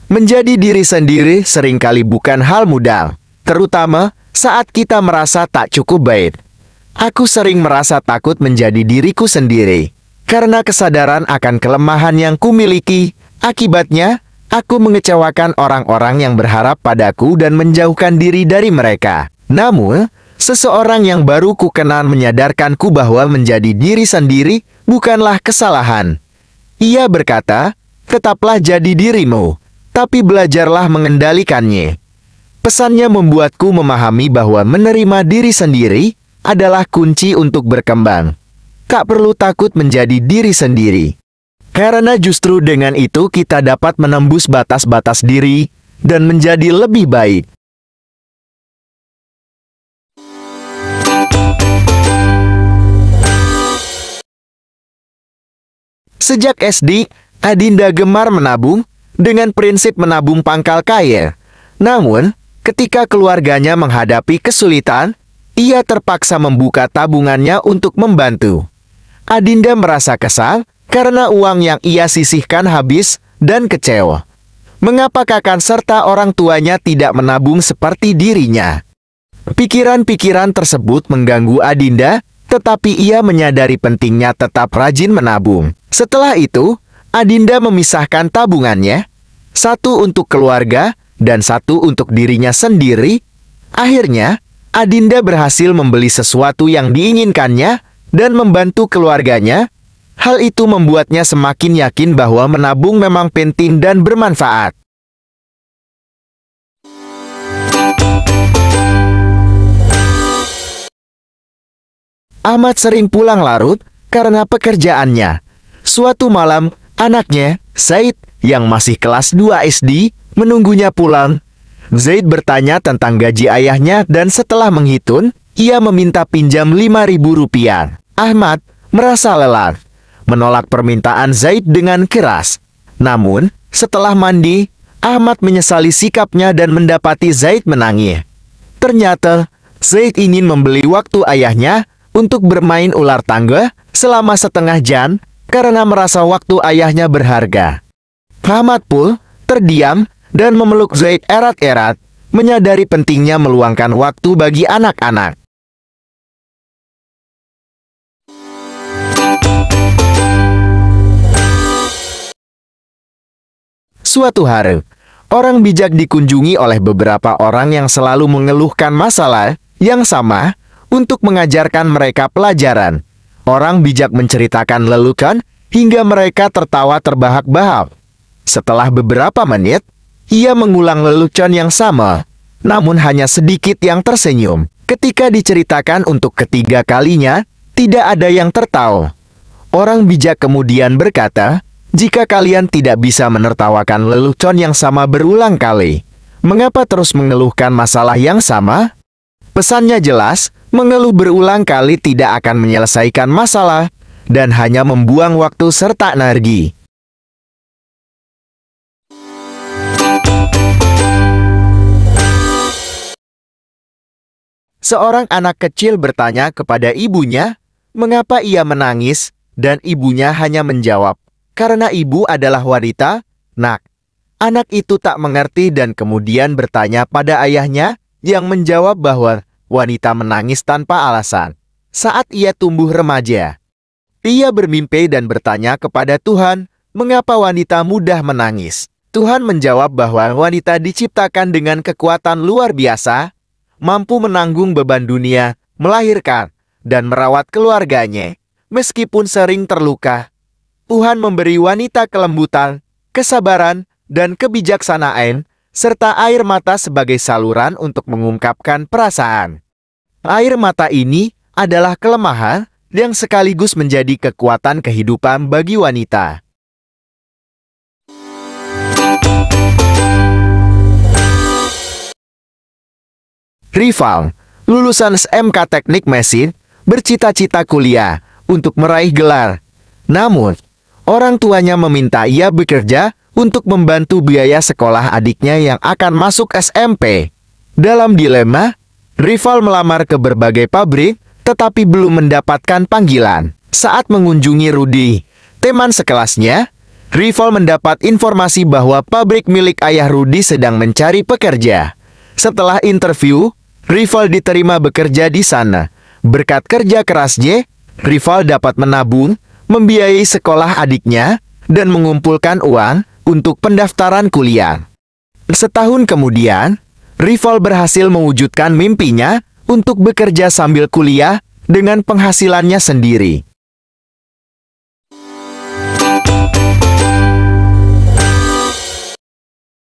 Menjadi diri sendiri seringkali bukan hal mudah, terutama saat kita merasa tak cukup baik. Aku sering merasa takut menjadi diriku sendiri, karena kesadaran akan kelemahan yang kumiliki. Akibatnya, aku mengecewakan orang-orang yang berharap padaku dan menjauhkan diri dari mereka. Namun, seseorang yang baru kukenal menyadarkanku bahwa menjadi diri sendiri bukanlah kesalahan. Ia berkata, tetaplah jadi dirimu, tapi belajarlah mengendalikannya. Pesannya membuatku memahami bahwa menerima diri sendiri adalah kunci untuk berkembang. Tak perlu takut menjadi diri sendiri. Karena justru dengan itu kita dapat menembus batas-batas diri dan menjadi lebih baik. Sejak SD, Adinda gemar menabung dengan prinsip menabung pangkal kaya. Namun, ketika keluarganya menghadapi kesulitan, ia terpaksa membuka tabungannya untuk membantu. Adinda merasa kesal karena uang yang ia sisihkan habis dan kecewa. Mengapa kakak serta orang tuanya tidak menabung seperti dirinya? Pikiran-pikiran tersebut mengganggu Adinda, tetapi ia menyadari pentingnya tetap rajin menabung. Setelah itu, Adinda memisahkan tabungannya, satu untuk keluarga dan satu untuk dirinya sendiri. Akhirnya, Adinda berhasil membeli sesuatu yang diinginkannya dan membantu keluarganya. Hal itu membuatnya semakin yakin bahwa menabung memang penting dan bermanfaat. Ahmad sering pulang larut karena pekerjaannya. Suatu malam, anaknya, Zaid, yang masih kelas 2 SD, menunggunya pulang. Zaid bertanya tentang gaji ayahnya dan setelah menghitung, ia meminta pinjam Rp5.000. Ahmad merasa lelah, menolak permintaan Zaid dengan keras. Namun, setelah mandi, Ahmad menyesali sikapnya dan mendapati Zaid menangis. Ternyata, Zaid ingin membeli waktu ayahnya untuk bermain ular tangga selama setengah jam karena merasa waktu ayahnya berharga. Ahmad pun terdiam dan memeluk Zaid erat-erat, menyadari pentingnya meluangkan waktu bagi anak-anak. Suatu hari, orang bijak dikunjungi oleh beberapa orang yang selalu mengeluhkan masalah yang sama untuk mengajarkan mereka pelajaran. Orang bijak menceritakan lelucon hingga mereka tertawa terbahak-bahak. Setelah beberapa menit, ia mengulang lelucon yang sama, namun hanya sedikit yang tersenyum. Ketika diceritakan untuk ketiga kalinya, tidak ada yang tertawa. Orang bijak kemudian berkata, jika kalian tidak bisa menertawakan lelucon yang sama berulang kali, mengapa terus mengeluhkan masalah yang sama? Pesannya jelas, mengeluh berulang kali tidak akan menyelesaikan masalah dan hanya membuang waktu serta energi. Seorang anak kecil bertanya kepada ibunya, mengapa ia menangis, dan ibunya hanya menjawab, karena ibu adalah wanita, nak. Anak itu tak mengerti dan kemudian bertanya pada ayahnya, yang menjawab bahwa wanita menangis tanpa alasan. Saat ia tumbuh remaja, ia bermimpi dan bertanya kepada Tuhan, mengapa wanita mudah menangis. Tuhan menjawab bahwa wanita diciptakan dengan kekuatan luar biasa, mampu menanggung beban dunia, melahirkan, dan merawat keluarganya. Meskipun sering terluka, Tuhan memberi wanita kelembutan, kesabaran, dan kebijaksanaan, serta air mata sebagai saluran untuk mengungkapkan perasaan. Air mata ini adalah kelemahan yang sekaligus menjadi kekuatan kehidupan bagi wanita. Rival, lulusan SMK Teknik Mesin, bercita-cita kuliah untuk meraih gelar. Namun, orang tuanya meminta ia bekerja untuk membantu biaya sekolah adiknya yang akan masuk SMP. Dalam dilema, Rival melamar ke berbagai pabrik, tetapi belum mendapatkan panggilan. Saat mengunjungi Rudy, teman sekelasnya, Rival mendapat informasi bahwa pabrik milik ayah Rudy sedang mencari pekerja. Setelah interview, Rival diterima bekerja di sana. Berkat kerja kerasnya, Rival dapat menabung, membiayai sekolah adiknya, dan mengumpulkan uang untuk pendaftaran kuliah. Setahun kemudian, Rival berhasil mewujudkan mimpinya untuk bekerja sambil kuliah dengan penghasilannya sendiri.